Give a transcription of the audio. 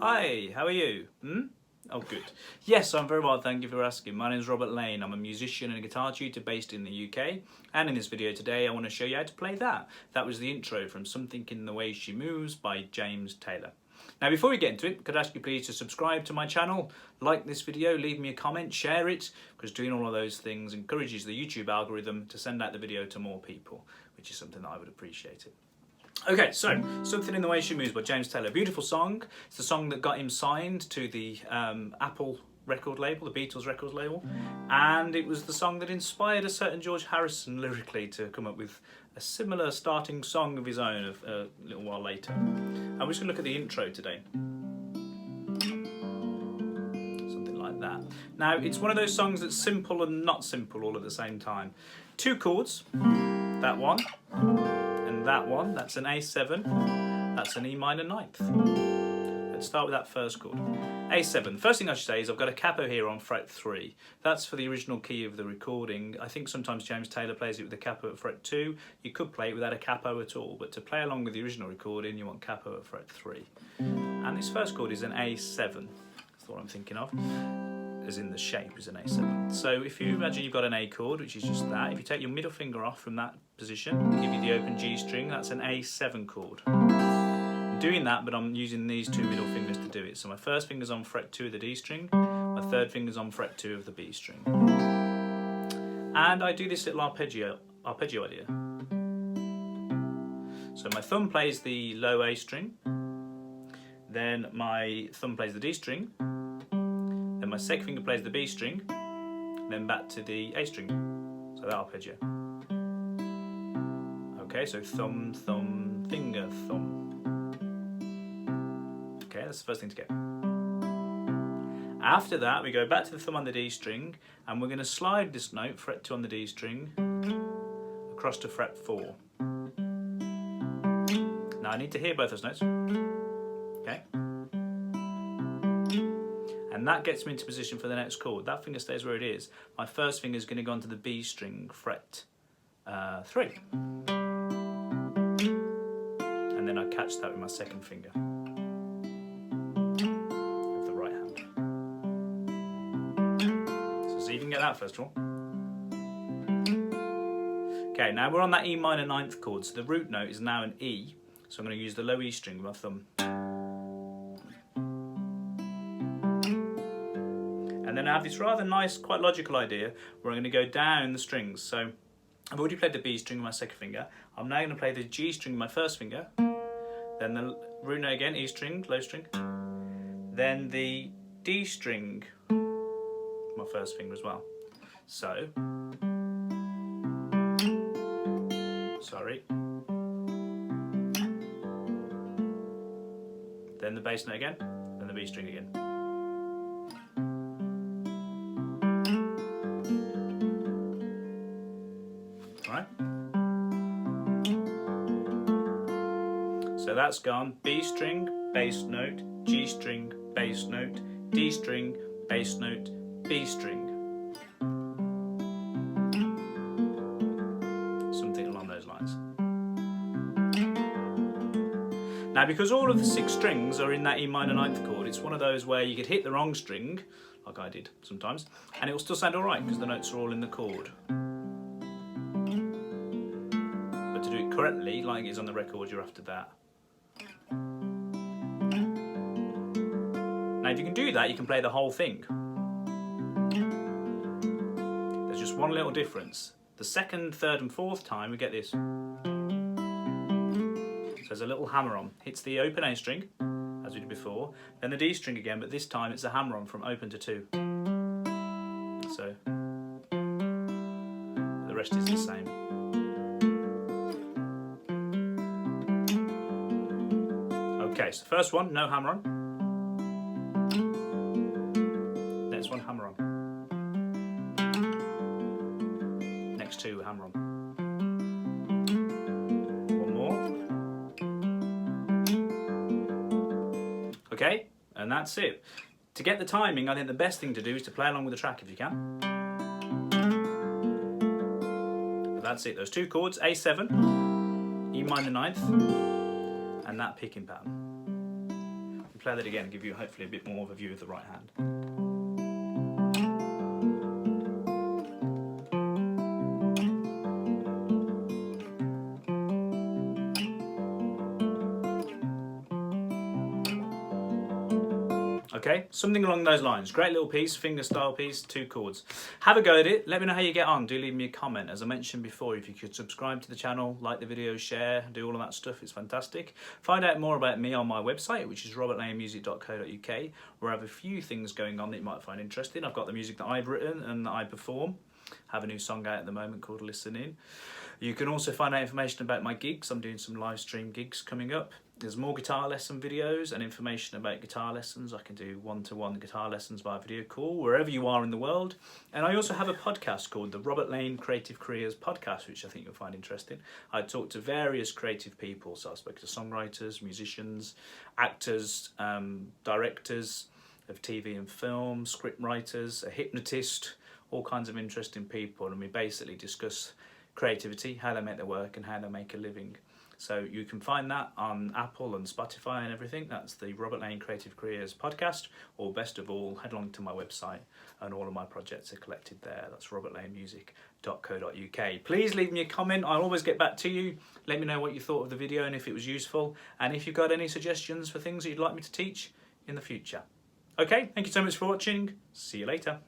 Hi, how are you? Oh, good. Yes, I'm very well, thank you for asking. My name is Robert Lane. I'm a musician and a guitar tutor based in the UK. And in this video today, I want to show you how to play that. That was the intro from Something in the Way She Moves by James Taylor. Now, before we get into it, could I ask you please to subscribe to my channel, like this video, leave me a comment, share it, because doing all of those things encourages the YouTube algorithm to send out the video to more people, which is something that I would appreciate it. Okay, so Something in the Way She Moves by James Taylor. Beautiful song. It's the song that got him signed to the Apple record label, the Beatles record label, and it was the song that inspired a certain George Harrison lyrically to come up with a similar starting song of his own a little while later. And we're just going to look at the intro today. Something like that. Now, it's one of those songs that's simple and not simple all at the same time. Two chords, that one, and that one, that's an A7, that's an E minor ninth. Let's start with that first chord. A7. First thing I should say is I've got a capo here on fret 3. That's for the original key of the recording. I think sometimes James Taylor plays it with a capo at fret 2. You could play it without a capo at all, but to play along with the original recording, you want capo at fret 3. And this first chord is an A7. That's what I'm thinking of, as in the shape is an A7. So if you imagine you've got an A chord, which is just that, if you take your middle finger off from that position, give you the open G string, that's an A7 chord. I'm doing that, but I'm using these two middle fingers to do it. So my first finger's on fret 2 of the D string, my third finger's on fret 2 of the B string. And I do this little arpeggio idea. So my thumb plays the low A string, then my thumb plays the D string, then my second finger plays the B string, then back to the A string. So that arpeggio. Okay, so thumb, thumb, finger, thumb. Okay, that's the first thing to get. After that, we go back to the thumb on the D string, and we're going to slide this note, fret 2 on the D string, across to fret 4. Now I need to hear both those notes. Okay? And that gets me into position for the next chord. That finger stays where it is. My first finger is going to go onto the B string, fret 3. And then I catch that with my second finger of the right hand. So see if you can get that first of all. Okay, now we're on that E minor ninth chord, so the root note is now an E. So I'm going to use the low E string with my thumb. And then I have this rather nice, quite logical idea where I'm going to go down the strings. So I've already played the B string with my second finger. I'm now going to play the G string with my first finger. Then the root note again, E string, low string. Then the D string, my first finger as well. So, sorry. Then the bass note again, then the B string again. Alright? So that's gone B string, bass note, G string, bass note, D string, bass note, B string. Something along those lines. Now, because all of the 6 strings are in that E minor ninth chord, it's one of those where you could hit the wrong string, like I did sometimes, and it will still sound alright because the notes are all in the chord. But to do it correctly, like it is on the record, you're after that. Now, if you can do that, you can play the whole thing. There's just one little difference. The second, third, and fourth time, we get this. So there's a little hammer on. Hits the open A string, as we did before, then the D string again, but this time it's a hammer on from open to 2. So the rest is the same. Okay, so first one, no hammer on. Next one, hammer on. Next two, hammer on. One more. Okay, and that's it. To get the timing, I think the best thing to do is to play along with the track if you can. But that's it, those two chords, A7, E minor ninth, and that picking pattern. play that again, give you hopefully a bit more of a view of the right hand. Okay, something along those lines. Great little piece, finger style piece, 2 chords. Have a go at it. Let me know how you get on. Do leave me a comment. As I mentioned before, if you could subscribe to the channel, like the video, share, do all of that stuff, it's fantastic. Find out more about me on my website, which is robertlanemusic.co.uk, where I have a few things going on that you might find interesting. I've got the music that I've written and that I perform. I have a new song out at the moment called Listen In. You can also find out information about my gigs. I'm doing some live stream gigs coming up. There's more guitar lesson videos and information about guitar lessons. I can do one-to-one guitar lessons via video call wherever you are in the world. And I also have a podcast called the Robert Lane Creative Careers Podcast, which I think you'll find interesting. I talk to various creative people. So I spoke to songwriters, musicians, actors, directors of TV and film, script writers, a hypnotist, all kinds of interesting people. And we basically discuss creativity, how they make their work and how they make a living. So you can find that on Apple and Spotify and everything. That's the Robert Lane Creative Careers Podcast, or best of all, head along to my website and all of my projects are collected there. That's robertlanemusic.co.uk. Please leave me a comment. I'll always get back to you. Let me know what you thought of the video and if it was useful, and if you've got any suggestions for things that you'd like me to teach in the future. Okay, thank you so much for watching. See you later.